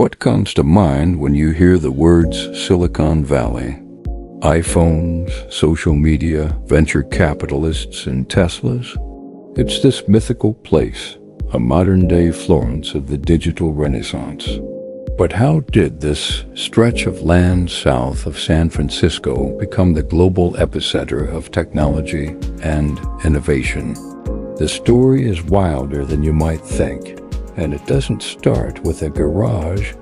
What comes to mind when you hear the words Silicon Valley? iPhones, social media, venture capitalists, and Teslas? It's this mythical place, a modern-day Florence of the digital renaissance. But how did this stretch of land south of San Francisco become the global epicenter of technology and innovation? The story is wilder than you might think, and it doesn't start with a garage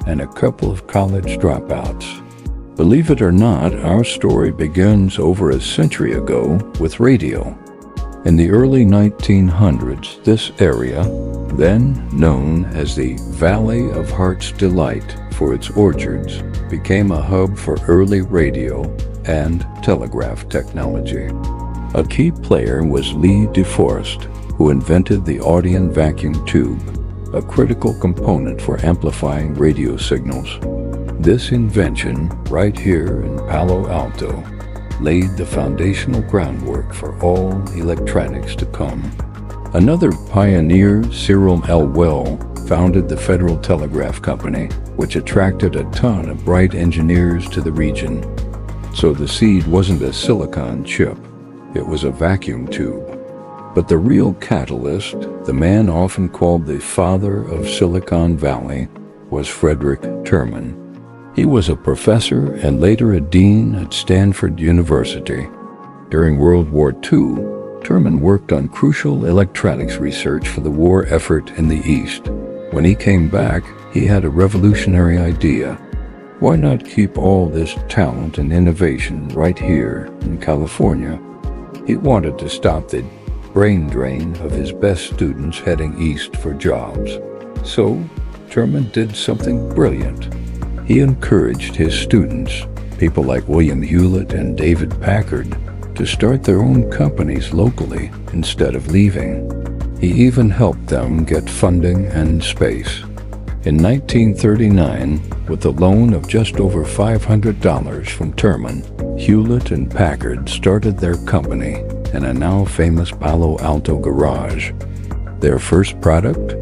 and a couple of college dropouts. Believe it or not, our story begins over a century ago with radio. In the early 1900s, this area, then known as the Valley of Heart's Delight for its orchards, became a hub for early radio and telegraph technology. A key player was Lee DeForest, who invented the Audion vacuum tube, a critical component for amplifying radio signals. This invention, right here in Palo Alto, laid the foundational groundwork for all electronics to come. Another pioneer, Cyril L. Well, founded the Federal Telegraph Company, which attracted a ton of bright engineers to the region. So the seed wasn't a silicon chip, it was a vacuum tube. But the real catalyst, the man often called the father of Silicon Valley, was Frederick Terman. He was a professor and later a dean at Stanford University. During World War II, Terman worked on crucial electronics research for the war effort in the East. When he came back, he had a revolutionary idea. Why not keep all this talent and innovation right here in California? He wanted to stop the brain drain of his best students heading east for jobs. So, Terman did something brilliant. He encouraged his students, people like William Hewlett and David Packard, to start their own companies locally instead of leaving. He even helped them get funding and space. In 1939, with a loan of just over $500 from Terman, Hewlett and Packard started their company in a now famous Palo Alto garage. Their first product?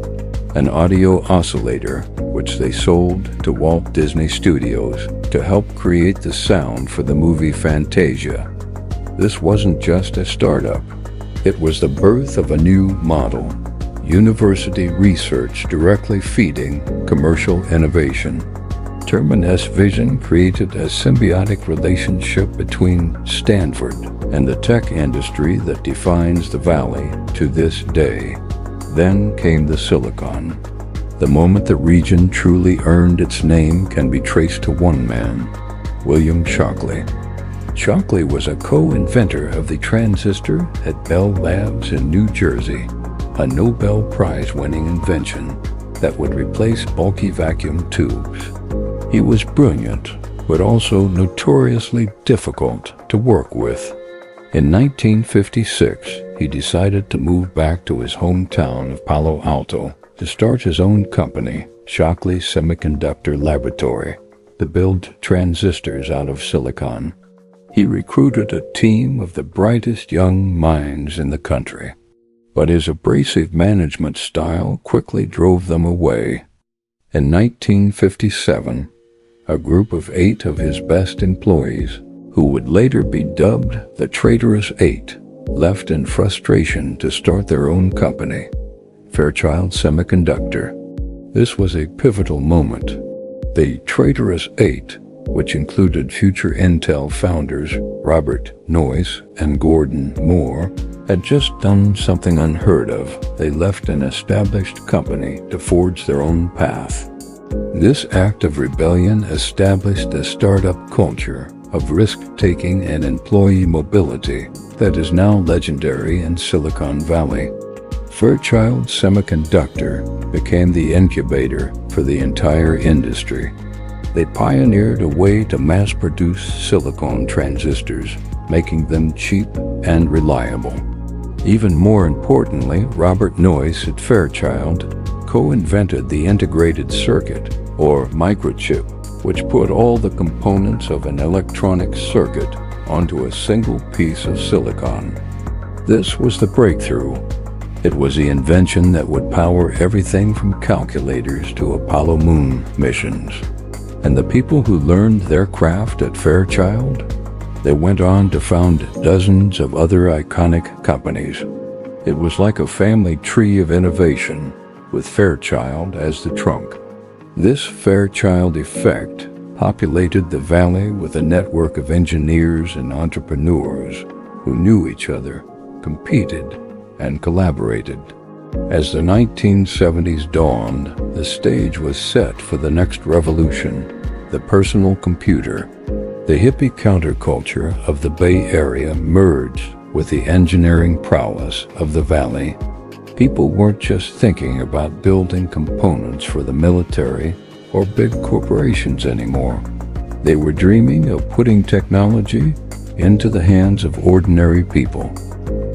An audio oscillator, which they sold to Walt Disney Studios to help create the sound for the movie Fantasia. This wasn't just a startup. It was the birth of a new model, university research directly feeding commercial innovation. Terman's vision created a symbiotic relationship between Stanford and the tech industry that defines the valley to this day. Then came the Silicon. The moment the region truly earned its name can be traced to one man, William Shockley. Shockley was a co-inventor of the transistor at Bell Labs in New Jersey, a Nobel Prize-winning invention that would replace bulky vacuum tubes. He was brilliant, but also notoriously difficult to work with. In 1956, he decided to move back to his hometown of Palo Alto to start his own company, Shockley Semiconductor Laboratory, to build transistors out of silicon. He recruited a team of the brightest young minds in the country, but his abrasive management style quickly drove them away. In 1957, a group of 8 of his best employees, who would later be dubbed the Traitorous Eight, left in frustration to start their own company, Fairchild Semiconductor. This was a pivotal moment. The Traitorous Eight, which included future Intel founders Robert Noyce and Gordon Moore, had just done something unheard of. They left an established company to forge their own path. This act of rebellion established a startup culture of risk-taking and employee mobility that is now legendary in Silicon Valley. Fairchild Semiconductor became the incubator for the entire industry. They pioneered a way to mass-produce silicon transistors, making them cheap and reliable. Even more importantly, Robert Noyce at Fairchild co-invented the integrated circuit, or microchip, which put all the components of an electronic circuit onto a single piece of silicon. This was the breakthrough. It was the invention that would power everything from calculators to Apollo moon missions. And the people who learned their craft at Fairchild, they went on to found dozens of other iconic companies. It was like a family tree of innovation, with Fairchild as the trunk. This Fairchild effect populated the valley with a network of engineers and entrepreneurs who knew each other, competed, and collaborated. As the 1970s dawned, the stage was set for the next revolution, the personal computer. The hippie counterculture of the Bay Area merged with the engineering prowess of the valley. People weren't just thinking about building components for the military or big corporations anymore. They were dreaming of putting technology into the hands of ordinary people.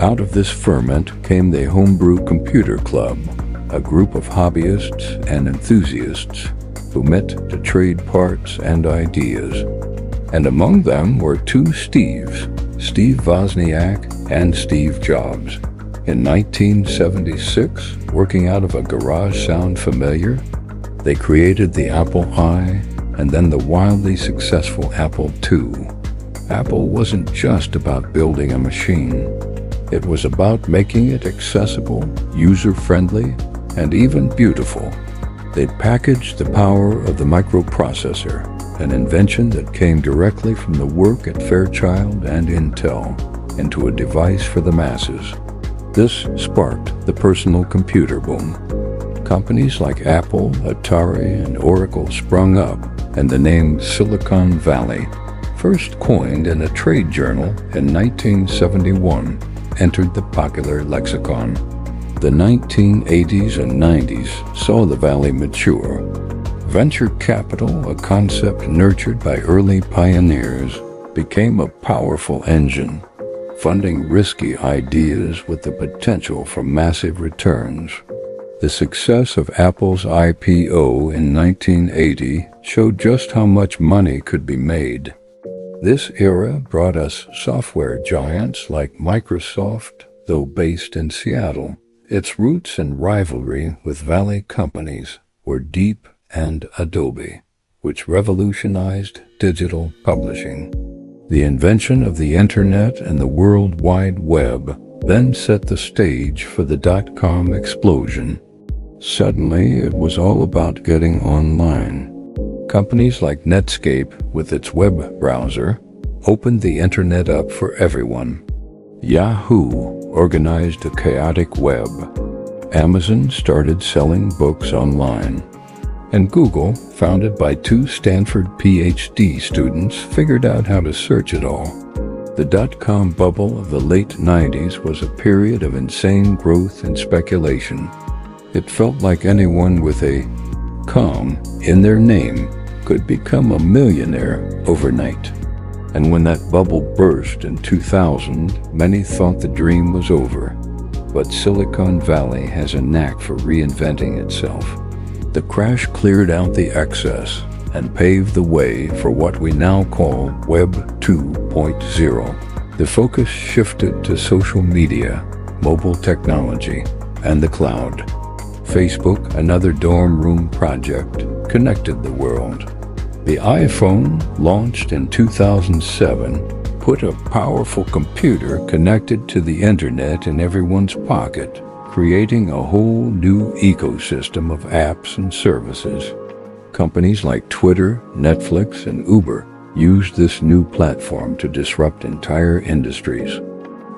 Out of this ferment came the Homebrew Computer Club, a group of hobbyists and enthusiasts who met to trade parts and ideas. And among them were two Steves, Steve Wozniak and Steve Jobs. In 1976, working out of a garage sound familiar, they created the Apple I and then the wildly successful Apple II. Apple wasn't just about building a machine. It was about making it accessible, user-friendly, and even beautiful. They packaged the power of the microprocessor, an invention that came directly from the work at Fairchild and Intel, into a device for the masses. This sparked the personal computer boom. Companies like Apple, Atari, and Oracle sprung up, and the name Silicon Valley, first coined in a trade journal in 1971, entered the popular lexicon. The 1980s and 90s saw the valley mature. Venture capital, a concept nurtured by early pioneers, became a powerful engine, funding risky ideas with the potential for massive returns. The success of Apple's IPO in 1980 showed just how much money could be made. This era brought us software giants like Microsoft, though based in Seattle. Its roots and rivalry with Valley companies were deep, and Adobe, which revolutionized digital publishing. The invention of the Internet and the World Wide Web then set the stage for the dot-com explosion. Suddenly, it was all about getting online. Companies like Netscape, with its web browser, opened the Internet up for everyone. Yahoo organized a chaotic web. Amazon started selling books online. And Google, founded by two Stanford PhD students, figured out how to search it all. The dot-com bubble of the late 90s was a period of insane growth and speculation. It felt like anyone with a "com" in their name could become a millionaire overnight. And when that bubble burst in 2000, many thought the dream was over. But Silicon Valley has a knack for reinventing itself. The crash cleared out the excess and paved the way for what we now call Web 2.0. The focus shifted to social media, mobile technology, and the cloud. Facebook, another dorm room project, connected the world. The iPhone, launched in 2007, put a powerful computer connected to the internet in everyone's pocket, creating a whole new ecosystem of apps and services. Companies like Twitter, Netflix, and Uber used this new platform to disrupt entire industries.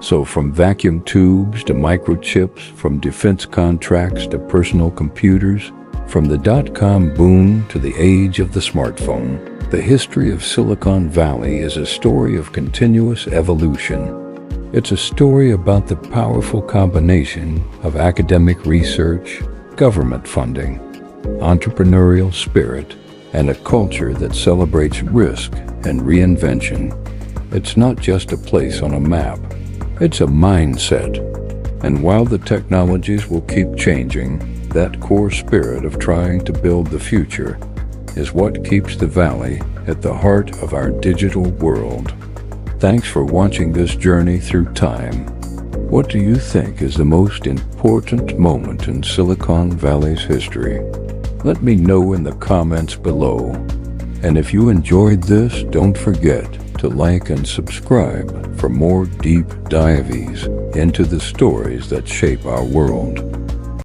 So from vacuum tubes to microchips, from defense contracts to personal computers, from the dot-com boom to the age of the smartphone, the history of Silicon Valley is a story of continuous evolution. It's a story about the powerful combination of academic research, government funding, entrepreneurial spirit, and a culture that celebrates risk and reinvention. It's not just a place on a map. It's a mindset. And while the technologies will keep changing, that core spirit of trying to build the future is what keeps the Valley at the heart of our digital world. Thanks for watching this journey through time. What do you think is the most important moment in Silicon Valley's history? Let me know in the comments below. And if you enjoyed this, don't forget to like and subscribe for more deep dives into the stories that shape our world.